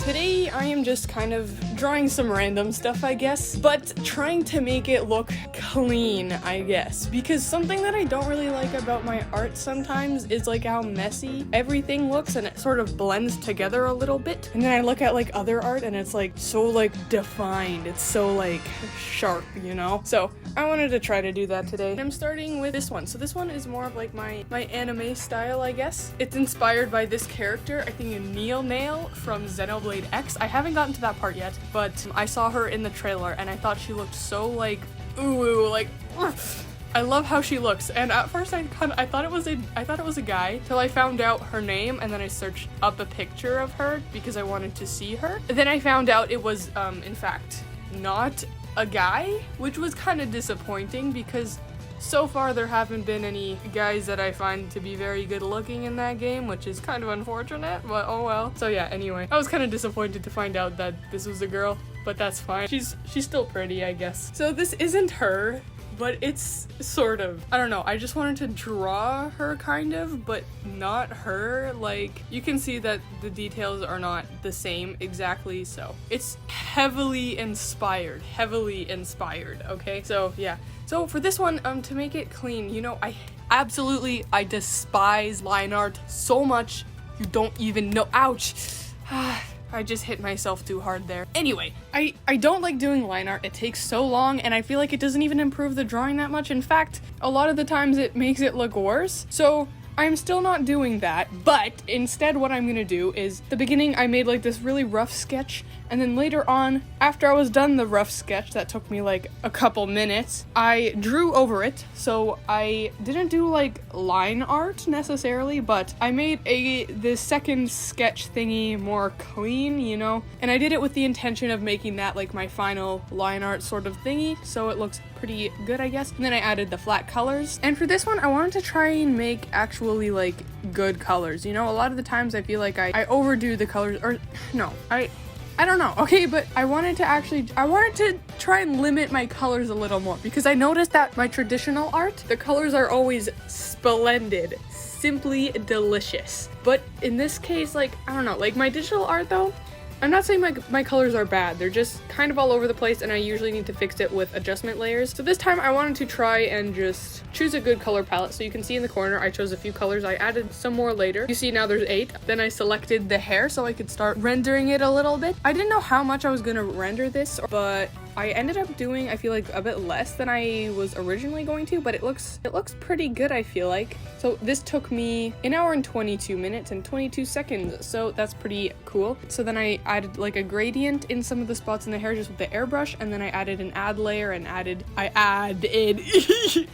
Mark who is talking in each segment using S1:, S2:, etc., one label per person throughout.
S1: Today I am just kind of drawing some random stuff, I guess, but trying to make it look clean, I guess, because something that I don't really like about my art sometimes is like how messy everything looks and it sort of blends together a little bit. And then I look at like other art and it's like so like defined, it's so like sharp, you know? So I wanted to try to do that today. I'm starting with this one. So this one is more of like my anime style, I guess. It's inspired by this character, I think Neil Nail from Xenoblade X. I haven't gotten to that part yet, but I saw her in the trailer and I thought she looked so like ooh, like I love how she looks. And at first I thought it was a guy till I found out her name, and then I searched up a picture of her because I wanted to see her. Then I found out it was in fact not a guy, which was kind of disappointing because so far there haven't been any guys that I find to be very good looking in that game, which is kind of unfortunate, but oh well. So yeah, anyway, I was kind of disappointed to find out that this was a girl, but that's fine. She's still pretty, I guess. So this isn't her, but it's sort of, I don't know, I just wanted to draw her kind of, but not her. Like, you can see that the details are not the same exactly, so it's heavily inspired, okay? So yeah. So for this one, to make it clean, you know, I despise line art so much, you don't even know. Ouch. I just hit myself too hard there. Anyway, I don't like doing line art. It takes so long and I feel like it doesn't even improve the drawing that much. In fact, a lot of the times it makes it look worse. So I'm still not doing that, but instead what I'm gonna do is, the beginning I made like this really rough sketch, and then later on, after I was done the rough sketch that took me like a couple minutes, I drew over it. So I didn't do like line art necessarily, but I made the second sketch thingy more clean, you know? And I did it with the intention of making that like my final line art sort of thingy, so it looks pretty good, I guess. And then I added the flat colors. And for this one, I wanted to try and make actually like good colors. You know, a lot of the times I feel like I overdo the colors, or no, I don't know, okay, but I wanted to try and limit my colors a little more, because I noticed that my traditional art, the colors are always splendid, simply delicious. But in this case, like, I don't know, like my digital art though, I'm not saying my colors are bad, they're just kind of all over the place and I usually need to fix it with adjustment layers. So this time I wanted to try and just choose a good color palette. So you can see in the corner I chose a few colors, I added some more later. You see now there's 8. Then I selected the hair so I could start rendering it a little bit. I didn't know how much I was gonna render this, but I ended up doing, I feel like, a bit less than I was originally going to, but it looks pretty good, I feel like. So this took me 1 hour and 22 minutes and 22 seconds, so that's pretty cool. So then I added like a gradient in some of the spots in the hair just with the airbrush, and then I added an add layer and I added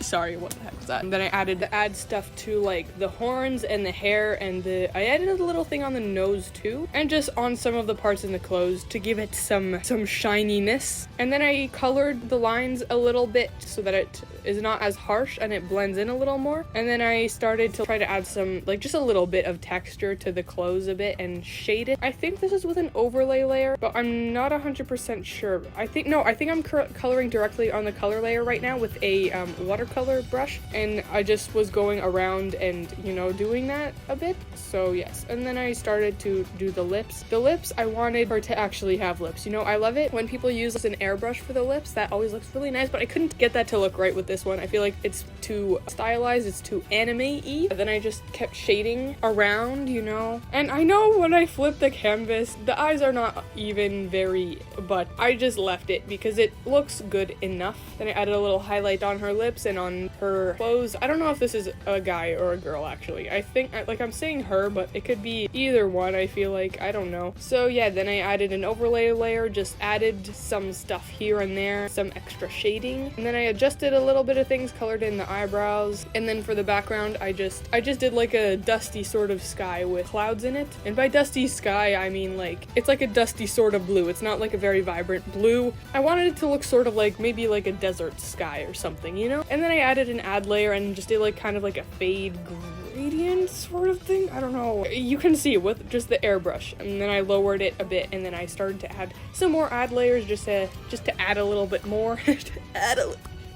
S1: sorry, what the heck was that? And then I added the add stuff to like the horns and the hair, and I added a little thing on the nose too, and just on some of the parts in the clothes to give it some shininess. And then I colored the lines a little bit so that it is not as harsh and it blends in a little more. And then I started to try to add some, like, just a little bit of texture to the clothes a bit and shade it. I think this is with an overlay layer, but I'm not 100% sure. I think I'm coloring directly on the color layer right now with a watercolor brush, and I just was going around and, you know, doing that a bit. So yes, and then I started to do the lips. The lips, I wanted her to actually have lips. You know, I love it when people use an airbrush for the lips. That always looks really nice, but I couldn't get that to look right with this one. I feel like it's too stylized, it's too anime-y. Then I just kept shading around, you know. And I know when I flip the canvas, the eyes are not even very, but I just left it because it looks good enough. Then I added a little highlight on her lips and on her clothes. I don't know if this is a guy or a girl, actually. I think, like, I'm saying her, but it could be either one, I feel like. I don't know. So yeah, then I added an overlay layer, just added some stuff here and there, some extra shading, and then I adjusted a little bit of things, colored in the eyebrows, and then for the background I just did like a dusty sort of sky with clouds in it. And by dusty sky I mean like it's like a dusty sort of blue, it's not like a very vibrant blue. I wanted it to look sort of like maybe like a desert sky or something, you know. And then I added an add layer and just did like kind of like a fade gradient sort of thing. I don't know, you can see with just the airbrush. And then I lowered it a bit, and then I started to add some more add layers just to add a little bit more.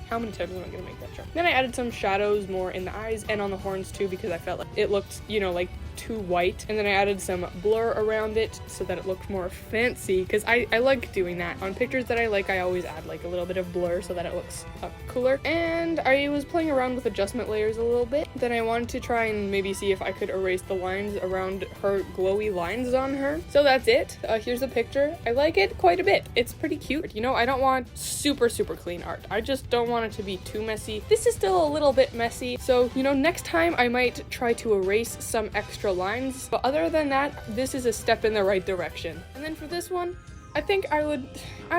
S1: How many times am I gonna make that joke? Then I added some shadows more in the eyes and on the horns too, because I felt like it looked, you know, like too white, and then I added some blur around it so that it looked more fancy, because I like doing that. On pictures that I like, I always add like a little bit of blur so that it looks cooler. And I was playing around with adjustment layers a little bit. Then I wanted to try and maybe see if I could erase the lines around her glowy lines on her. So that's it. Here's a picture. I like it quite a bit. It's pretty cute. You know, I don't want super clean art. I just don't want it to be too messy. This is still a little bit messy. So, you know, next time I might try to erase some extra lines. But other than that, this is a step in the right direction. And then for this one, I think I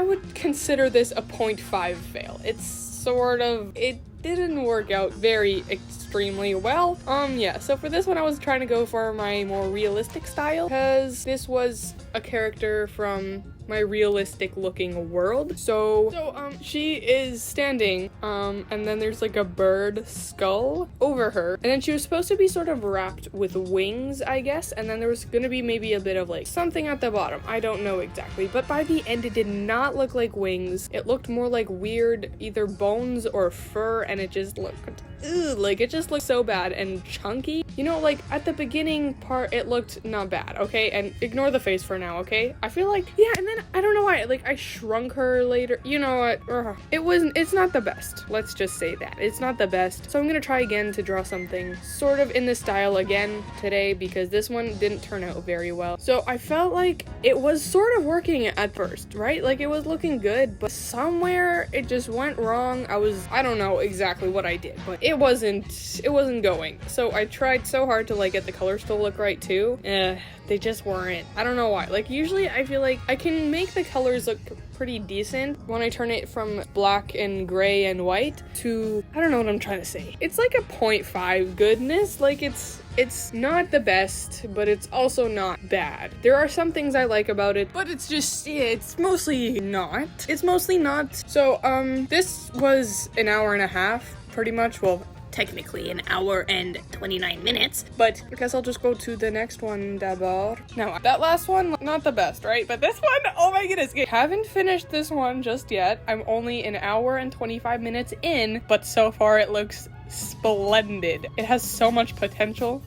S1: would consider this a 0.5 fail. It didn't work out very extremely well. Yeah, so for this one I was trying to go for my more realistic style, because this was a character from my realistic looking world. So she is standing, and then there's like a bird skull over her, and then she was supposed to be sort of wrapped with wings, I guess, and then there was gonna be maybe a bit of like something at the bottom. I don't know exactly, but by the end it did not look like wings. It looked more like weird either bones or fur, and it just looked like it just looked so bad and chunky. You know, like at the beginning part it looked not bad, okay? And ignore the face for now, okay? I feel like, yeah, and then I don't know why, like I shrunk her later. You know what? It's not the best. Let's just say that. It's not the best. So I'm gonna try again to draw something sort of in this style again today, because this one didn't turn out very well. So I felt like it was sort of working at first, right? Like it was looking good, but somewhere it just went wrong. I don't know exactly what I did, but it wasn't going. So I tried so hard to like get the colors to look right too. They just weren't. I don't know why. Like usually I feel like I can make the colors look pretty decent when I turn it from black and gray and white to, I don't know what I'm trying to say. It's like a 0.5 goodness. Like it's not the best, but it's also not bad. There are some things I like about it, but it's just, it's mostly not. It's mostly not. So, this was an hour and a half, pretty much. Well, technically an hour and 29 minutes, but I guess I'll just go to the next one d'abord. Now, that last one, not the best, right? But this one, oh my goodness, I haven't finished this one just yet. I'm only an hour and 25 minutes in, but so far it looks splendid. It has so much potential.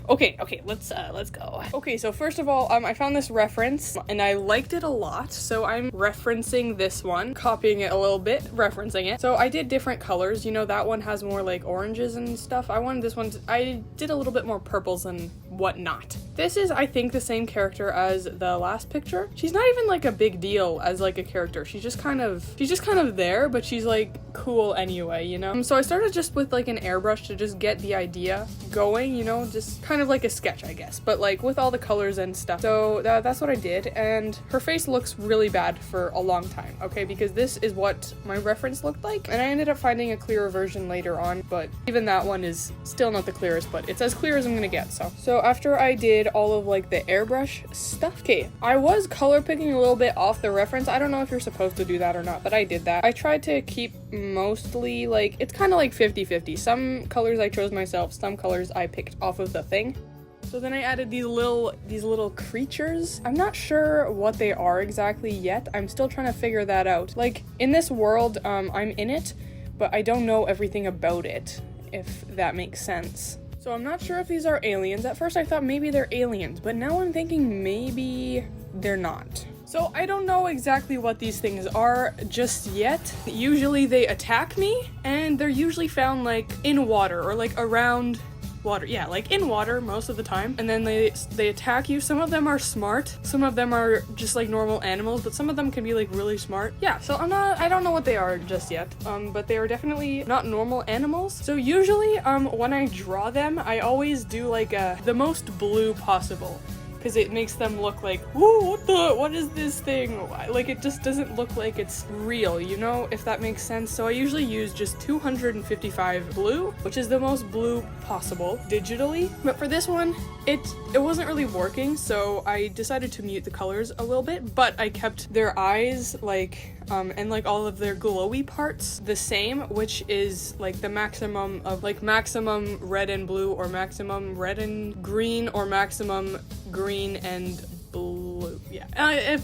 S1: Okay, let's go. Okay, so first of all, I found this reference and I liked it a lot, so I'm referencing this one, copying it a little bit, referencing it. So I did different colors. You know, that one has more like oranges and stuff. I wanted this one I did a little bit more purples and whatnot. This is, I think, the same character as the last picture. She's not even like a big deal as like a character. She's just kind of there, but she's like cool anyway, you know? So I started just with like an airbrush to just get the idea going, you know, just kind of like a sketch, I guess, but like with all the colors and stuff. So that's what I did, and her face looks really bad for a long time, okay, because this is what my reference looked like, and I ended up finding a clearer version later on, but even that one is still not the clearest, but it's as clear as I'm gonna get. So after I did all of like the airbrush stuff, okay, I was color picking a little bit off the reference. I don't know if you're supposed to do that or not, but I did that. I tried to keep mostly like, it's kind of like 50-50. Some colors I chose myself, some colors I picked off of the thing. So then I added these little creatures. I'm not sure what they are exactly yet. I'm still trying to figure that out. Like in this world, I'm in it, but I don't know everything about it, if that makes sense. So I'm not sure if these are aliens. At first I thought maybe they're aliens, but now I'm thinking maybe they're not. So I don't know exactly what these things are just yet. Usually they attack me, and they're usually found like in water or like around water. Yeah, like in water most of the time. And then they attack you. Some of them are smart. Some of them are just like normal animals, but some of them can be like really smart. Yeah, so I don't know what they are just yet. But they are definitely not normal animals. So usually when I draw them, I always do like the most blue possible, because it makes them look like, whoa, what is this thing? Like, it just doesn't look like it's real, you know, if that makes sense. So I usually use just 255 blue, which is the most blue possible digitally. But for this one, it wasn't really working, so I decided to mute the colors a little bit, but I kept their eyes, like, and like all of their glowy parts the same, which is like the maximum of like maximum red and blue, or maximum red and green, or maximum green and blue. yeah,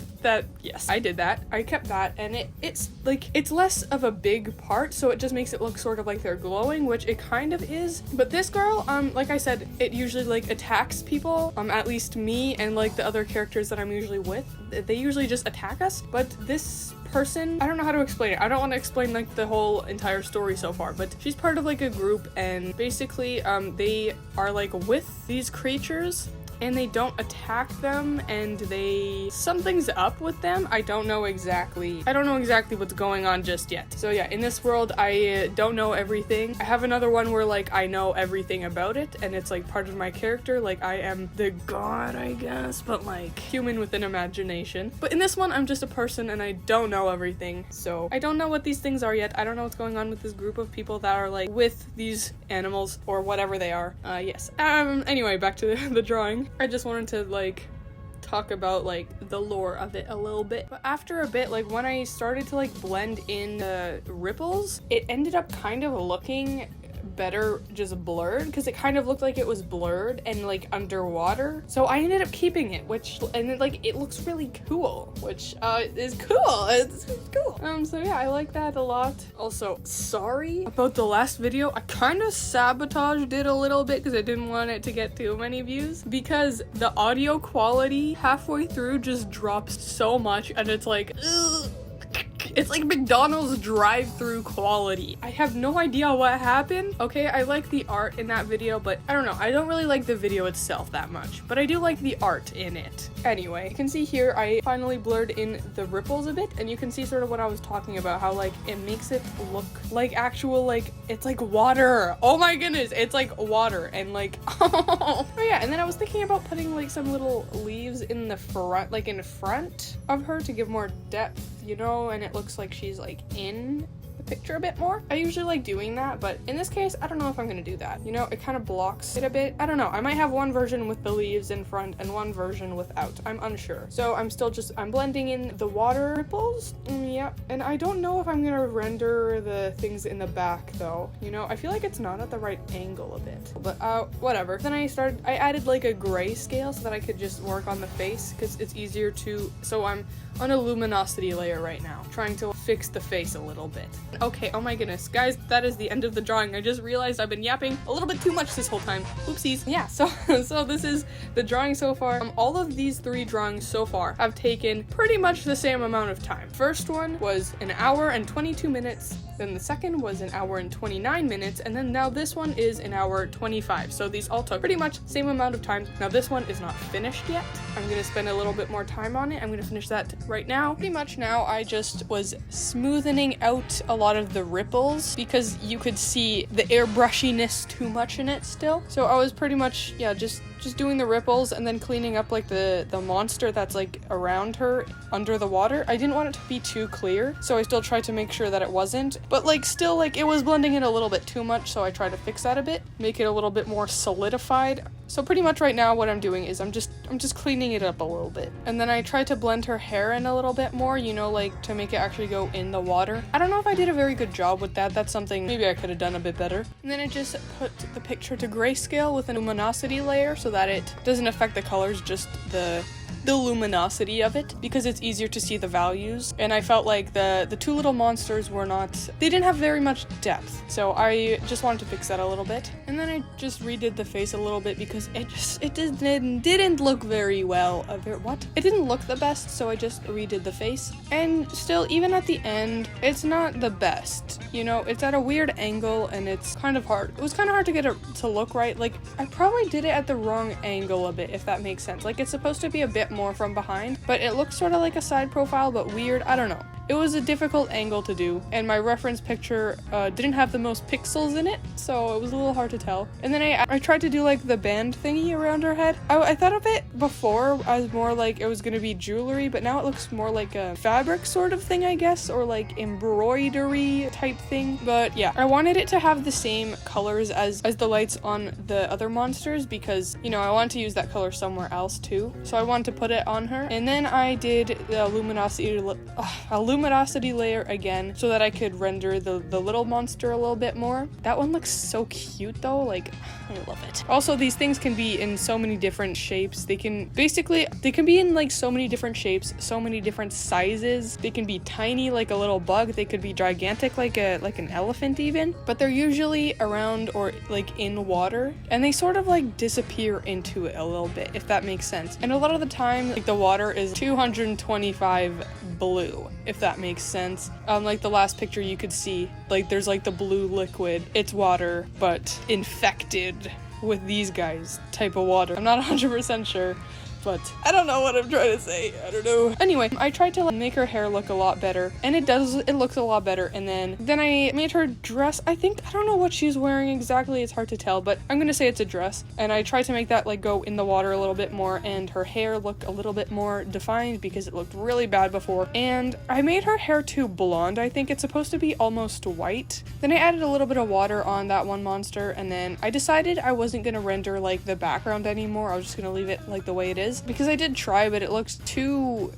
S1: yes, I did that. I kept that, and it's like, it's less of a big part, so it just makes it look sort of like they're glowing, which it kind of is. But this girl, like I said, it usually like attacks people, at least me and like the other characters that I'm usually with. They usually just attack us, but this person, I don't know how to explain it. I don't want to explain like the whole entire story so far, but she's part of like a group, and basically they are like with these creatures and they don't attack them, and something's up with them. I don't know exactly what's going on just yet. So yeah, in this world I don't know everything. I have another one where like I know everything about it, and it's like part of my character, like I am the god, I guess, but like human with an imagination. But in this one I'm just a person and I don't know everything, so I don't know what these things are yet. I don't know what's going on with this group of people that are like with these animals or whatever they are. Yes. Anyway, back to the drawing. I just wanted to like talk about like the lore of it a little bit. But after a bit, like when I started to like blend in the ripples, it ended up kind of looking better just blurred, because it kind of looked like it was blurred and like underwater. So I ended up keeping it, and like it looks really cool, which is cool. It's cool. So yeah, I like that a lot. Also, sorry about the last video. I kind of sabotaged it a little bit because I didn't want it to get too many views, because the audio quality halfway through just drops so much, and it's like, ugh. It's like McDonald's drive-through quality. I have no idea what happened. Okay, I like the art in that video, but I don't know. I don't really like the video itself that much, but I do like the art in it. Anyway, you can see here I finally blurred in the ripples a bit, and you can see sort of what I was talking about, how like it makes it look like actual, like it's like water. Oh my goodness, it's like water, and like oh yeah. And then I was thinking about putting like some little leaves in the front, like in front of her to give more depth, you know, and it looks like she's like in the picture a bit more. I usually like doing that, but in this case I don't know if I'm gonna do that. You know, it kind of blocks it a bit. I don't know, I might have one version with the leaves in front and one version without. I'm unsure. So I'm blending in the water ripples. Yeah, and I don't know if I'm gonna render the things in the back though. You know, I feel like it's not at the right angle a bit, but whatever. Then I added like a grayscale so that I could just work on the face, because it's easier to, so I'm on a luminosity layer right now, trying to fix the face a little bit. Okay, oh my goodness. Guys, that is the end of the drawing. I just realized I've been yapping a little bit too much this whole time. Oopsies. Yeah, so this is the drawing so far. All of these 3 drawings so far have taken pretty much the same amount of time. First one was an hour and 22 minutes, then the second was an hour and 29 minutes, and then now this one is an hour 25. So these all took pretty much the same amount of time. Now this one is not finished yet. I'm gonna spend a little bit more time on it. I'm gonna finish that right now. Pretty much now I just was smoothing out a lot of the ripples because you could see the airbrushiness too much in it still. So I was pretty much, yeah, just doing the ripples and then cleaning up like the monster that's like around her under the water. I didn't want it to be too clear, so I still tried to make sure that it wasn't, but like still like it was blending in a little bit too much, so I tried to fix that a bit, make it a little bit more solidified. So pretty much right now what I'm doing is I'm just cleaning it up a little bit. And then I tried to blend her hair in a little bit more, you know, like to make it actually go in the water. I don't know if I did a very good job with that. That's something maybe I could have done a bit better. And then I just put the picture to grayscale with a luminosity layer so that it doesn't affect the colors, just the luminosity of it, because it's easier to see the values. And I felt like the 2 little monsters they didn't have very much depth, so I just wanted to fix that a little bit. And then I just redid the face a little bit because it didn't look very well. It didn't look the best, so I just redid the face. And still, even at the end, it's not the best, you know, it's at a weird angle and it's kind of hard. It was kind of hard to get it to look right. Like I probably did it at the wrong angle a bit, if that makes sense. Like it's supposed to be a bit more from behind, but it looks sort of like a side profile, but weird. I don't know. It was a difficult angle to do, and my reference picture didn't have the most pixels in it, so it was a little hard to tell. And then I tried to do like the band thingy around her head. I thought of it before as more like it was gonna be jewelry, but now it looks more like a fabric sort of thing, I guess, or like embroidery type thing. But yeah, I wanted it to have the same colors as the lights on the other monsters, because, you know, I wanted to use that color somewhere else too. So I wanted to put it on her. And then I did the luminosity luminosity layer again so that I could render the little monster a little bit more. That one looks so cute though, like I love it. Also, these things can be in so many different shapes. They can be in like so many different shapes, so many different sizes. They can be tiny like a little bug, they could be gigantic like an elephant even, but they're usually around or like in water, and they sort of like disappear into it a little bit, if that makes sense. And a lot of the time, like the water is 225 blue, if that makes sense. Like the last picture you could see, like there's like the blue liquid. It's water, but infected with these guys type of water. I'm not 100% sure, but I don't know what I'm trying to say. I don't know. Anyway, I tried to make her hair look a lot better, and it looks a lot better. And then I made her dress. I don't know what she's wearing exactly. It's hard to tell, but I'm gonna say it's a dress. And I tried to make that like go in the water a little bit more, and her hair look a little bit more defined because it looked really bad before. And I made her hair too blonde. I think it's supposed to be almost white. Then I added a little bit of water on that one monster, and then I decided I wasn't gonna render like the background anymore. I was just gonna leave it like the way it is, because I did try, but it looks too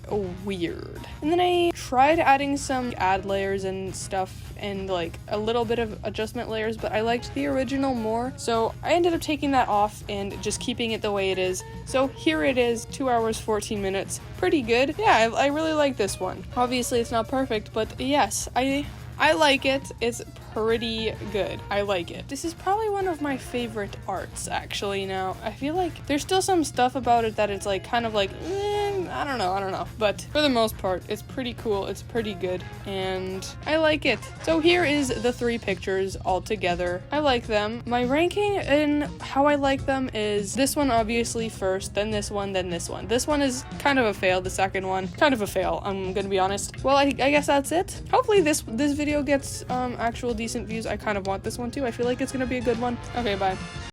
S1: weird. And then I tried adding some add layers and stuff and like a little bit of adjustment layers, but I liked the original more, so I ended up taking that off and just keeping it the way it is. So here it is, 2 hours 14 minutes. Pretty good. Yeah, I really like this one. Obviously it's not perfect, but yes, I like it. It's pretty good. I like it. This is probably one of my favorite arts actually now. I feel like there's still some stuff about it that it's like kind of like I don't know, but for the most part it's pretty cool. It's pretty good and I like it. So here is the 3 pictures all together. I like them. My ranking and how I like them is this one obviously first, then this one, then this one. This one is kind of a fail. The second one kind of a fail, I'm gonna be honest. Well, I guess that's it. Hopefully this video gets actual decent views. I kind of want this one too. I feel like it's gonna be a good one. Okay, bye.